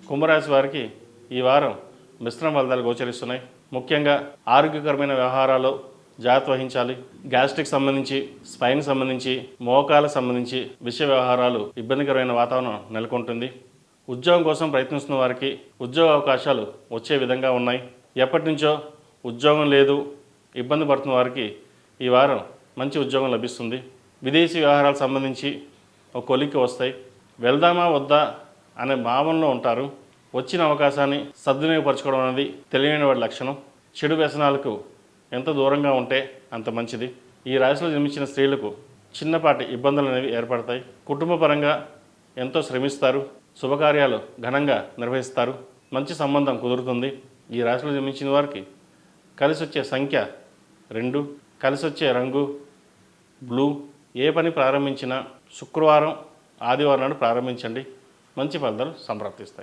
కుంభరాశి వారికి ఈ వారం మిశ్రమ ఫలితాలు గోచరిస్తున్నాయి. ముఖ్యంగా ఆరోగ్యకరమైన వ్యవహారాలు జాగ్రత్త వహించాలి. గ్యాస్ట్రిక్ సంబంధించి, స్పైన్ సంబంధించి, మోకాలకు సంబంధించి విషయ వ్యవహారాలు ఇబ్బందికరమైన వాతావరణం నెలకొంటుంది. ఉద్యోగం కోసం ప్రయత్నిస్తున్న వారికి ఉద్యోగ అవకాశాలు వచ్చే విధంగా ఉన్నాయి. ఎప్పటి నుంచో ఉద్యోగం లేదు, ఇబ్బంది పడుతున్న వారికి ఈ వారం మంచి ఉద్యోగం లభిస్తుంది. విదేశీ వ్యవహారాలకు సంబంధించి ఒక కొలిక్కి వస్తాయి. వెళ్దామా వద్దా అనే భావనలో ఉంటారు. వచ్చిన అవకాశాన్ని సద్వినియోగపరచుకోవడం అనేది తెలియని వాడి లక్షణం. చెడు వ్యసనాలకు ఎంత దూరంగా ఉంటే అంత మంచిది. ఈ రాశిలో జన్మించిన స్త్రీలకు చిన్నపాటి ఇబ్బందులు అనేవి ఏర్పడతాయి. కుటుంబపరంగా ఎంతో శ్రమిస్తారు. శుభకార్యాలు ఘనంగా నిర్వహిస్తారు. మంచి సంబంధం కుదురుతుంది. ఈ రాశిలో జన్మించిన వారికి కలిసి వచ్చే సంఖ్య 2, కలిసి వచ్చే రంగు బ్లూ. ఏ పని ప్రారంభించినా శుక్రవారం, ఆదివారం నాడు ప్రారంభించండి. మంచి ఫలితాలు సంప్రాప్తిస్తాయి.